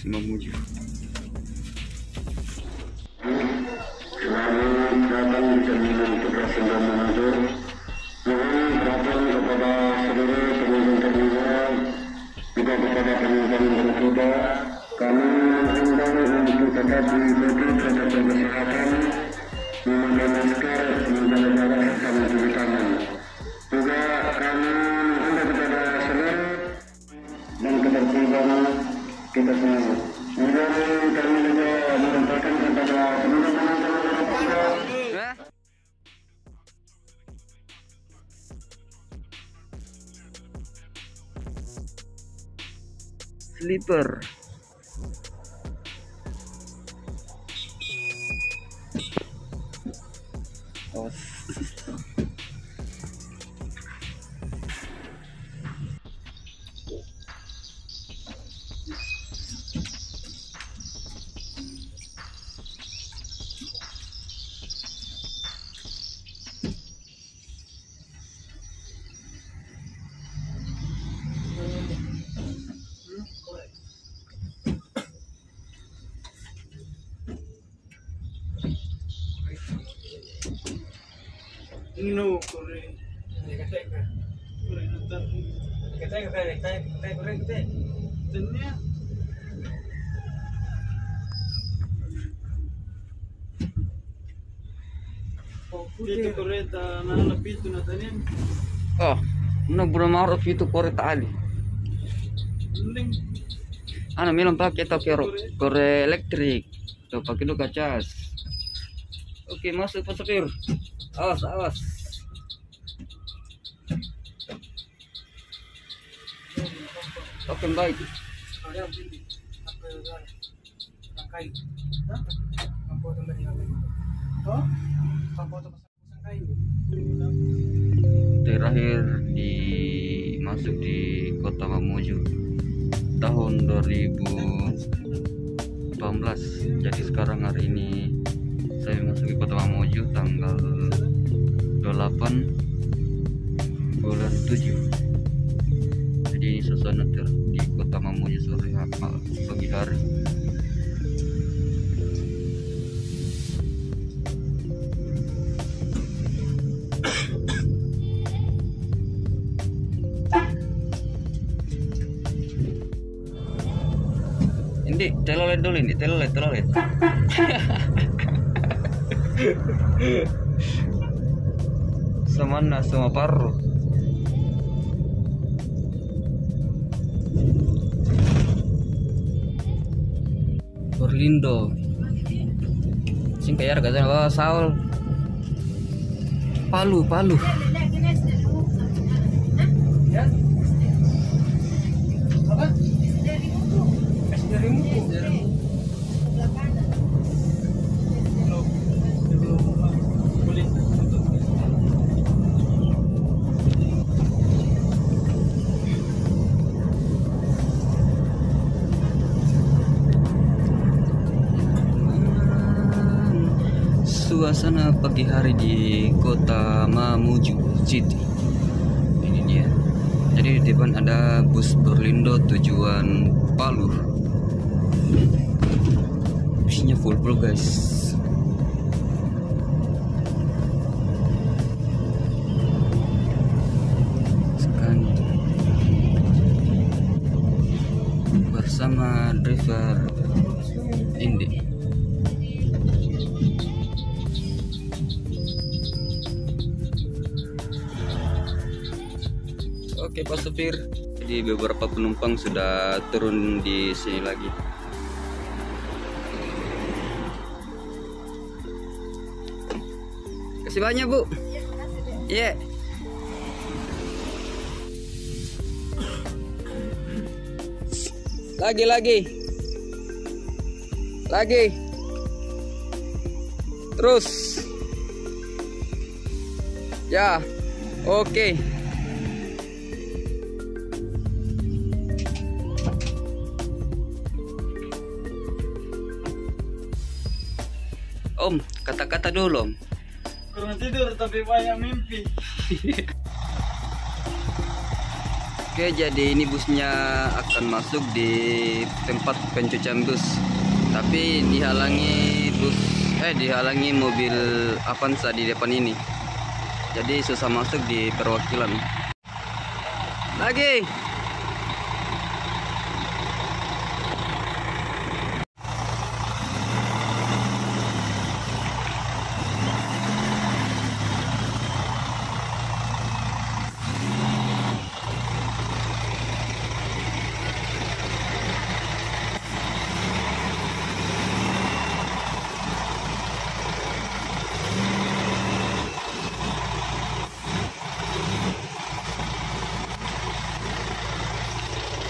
bus Mamuju. Selamat datang di terminal Kepresidenan Mamuju. Mohon perhatian kepada seluruh pengunjung terminal, juga kepada penumpang kuda. Kami menghimbau untuk tetap mengikuti protokol kesehatan, memakai masker, menjaga jarak, serta mencuci tangan. Juga kami menghimbau kepada seluruh dan ketertiban kita semua. Kemudian kami juga menyampaikan kepada seluruh penonton kuda. Sleeper. Oh. No, corre. Corre, no está. Tenía. Itu kereta anak pintu na tanin. Oh, belum maruf itu koreta ali. Mending Ano minum pakai atau kore elektrik. Tuh pakai dulu kacas. Oke, masuk pasapir. Awas, awas. Oke, baik. ada pintu. Apa rangkai. Apa tempat yang lain? Oh? Apa tempat rangkai? Terakhir masuk di Kota Mamuju tahun 2018. Jadi sekarang hari ini saya masuk ke Kota Mamuju tanggal 28 bulan 7. Jadi suasana di Kota Mamuju sore pagi hari. Ini telolet dulu ini, telolet. Semana sama paru. Berlindo. Sing kaya kata bawa Saul. Palu. Ya? Apa? Dari muku. Boleh. Suasana pagi hari di Kota Mamuju City. Ini dia. Jadi di depan ada bus Berlindo tujuan Palu. Busnya full guys. Sekarang bersama driver Indi. Oke Pak Supir, jadi beberapa penumpang sudah turun di sini lagi. Kasih banyak Bu. Iya. Yeah. Lagi. Terus. Ya. Oke. Om, kata-kata dulu Om. Kurang tidur tapi banyak mimpi. Oke, jadi ini busnya akan masuk di tempat pencucian bus, tapi dihalangi mobil Avanza di depan ini, jadi susah masuk di perwakilan. Lagi.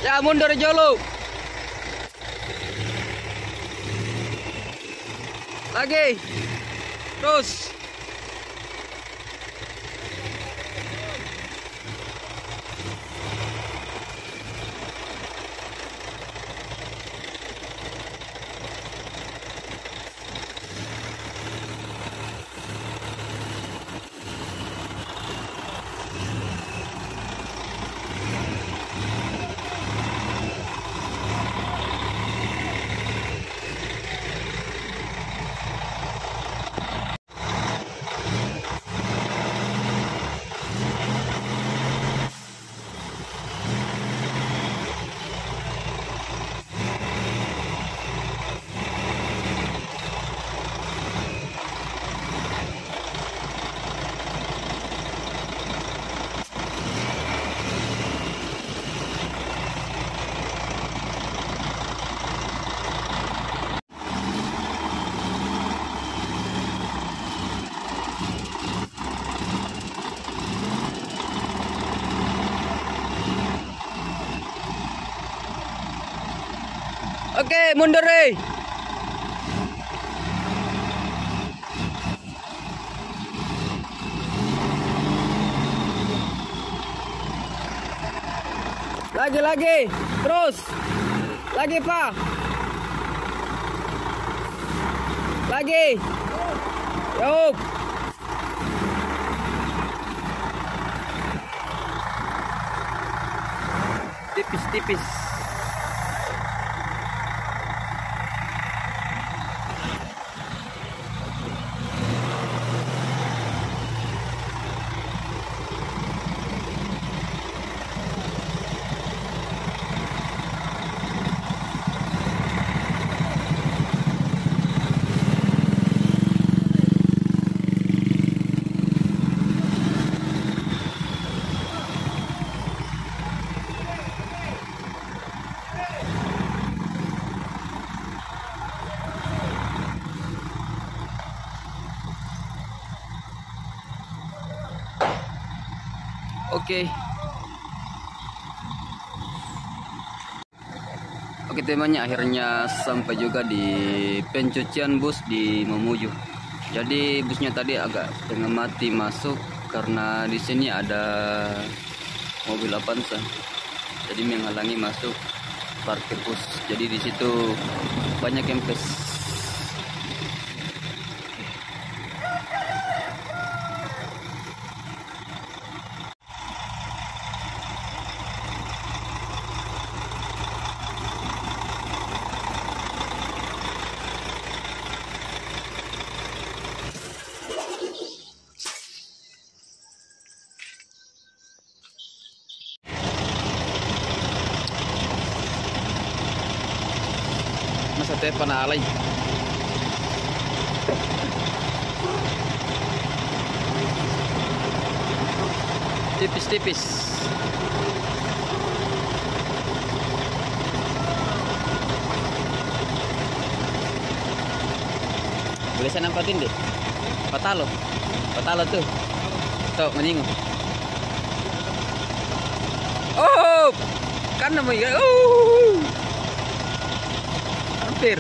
Ya, mundur jolo. Lagi. Terus. Oke, mundur deh. Lagi. Terus. Lagi, Pak. Lagi. Yuk. Tipis-tipis. Oke temannya, akhirnya sampai juga di pencucian bus di Mamuju. Jadi busnya tadi agak setengah mati masuk karena di sini ada mobil Avanza, jadi menghalangi masuk parkir bus. Jadi di situ banyak kempes. Masa teh panalay. Tipis-tipis. Boleh saya nampatin deh. Patalo tuh. Tuh menyinggung. Oh, kan namanya. Hampir.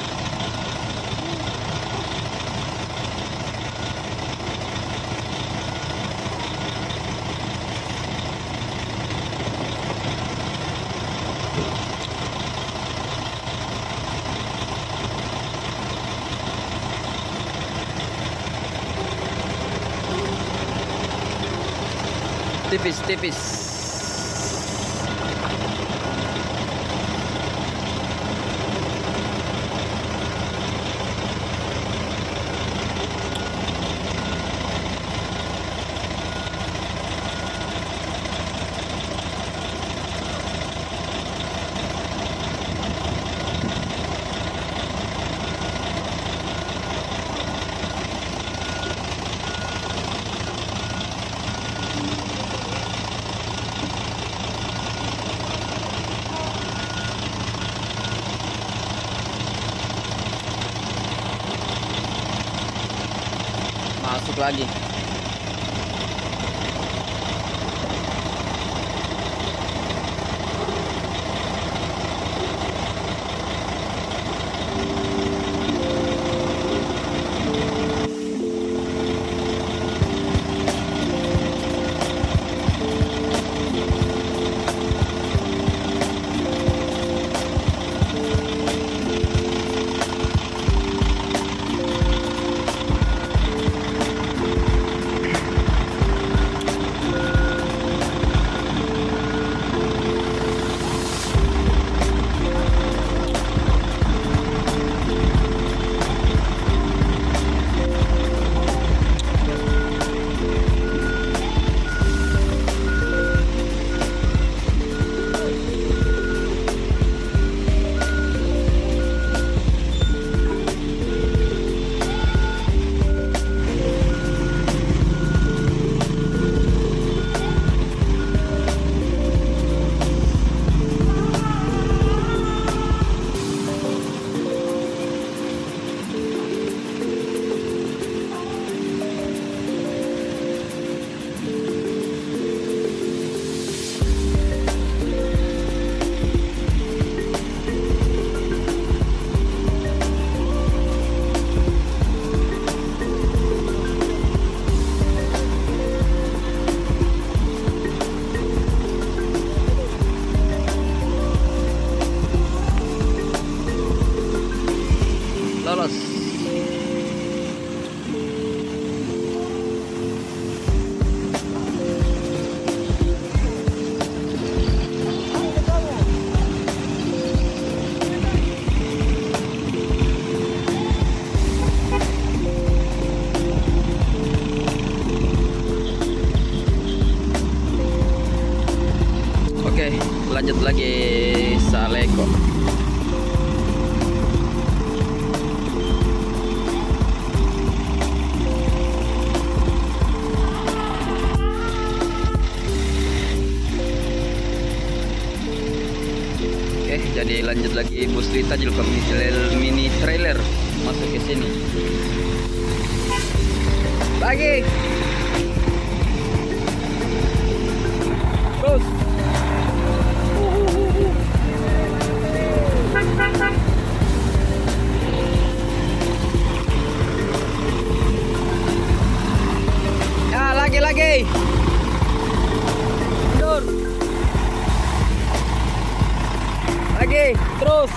Tipis-tipis. masuk lagi. Lolos. Oke, lanjut lagi Saleko. Jadi lanjut lagi bus Lita juga mini trailer masuk ke sini. Lagi. Terus. Ya, lagi. Mundur. Lagi, terus.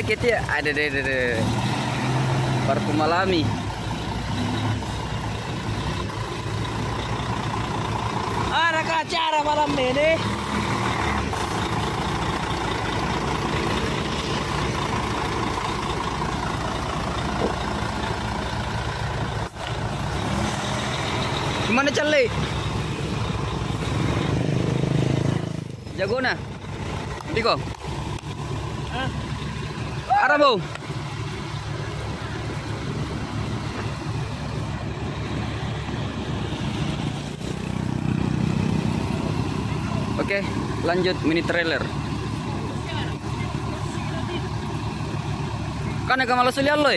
Ketia. Ada. Parfum alami. Ada ke acara malam ini. Gimana Charlie? Jago na? Diko? Arabo. Oke, lanjut mini trailer. Kan agak malas lihat loh.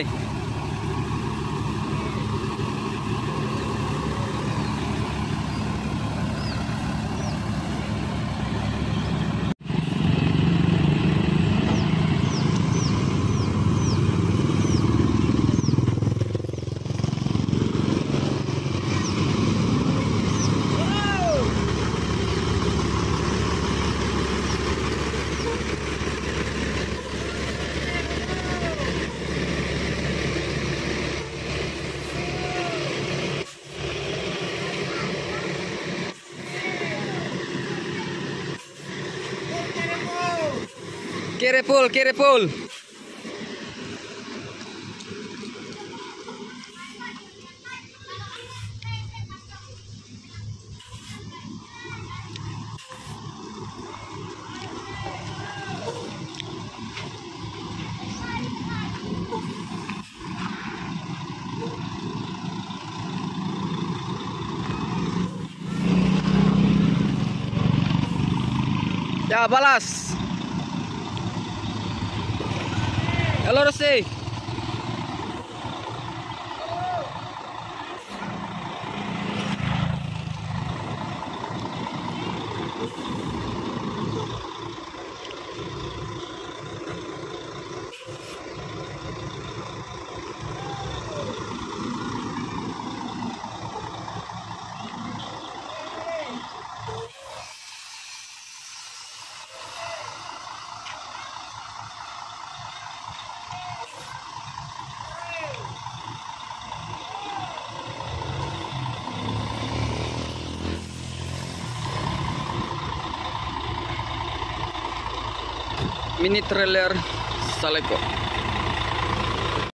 Kiri full. Ya, balas. Halo, Rosi. Mini trailer Saleko.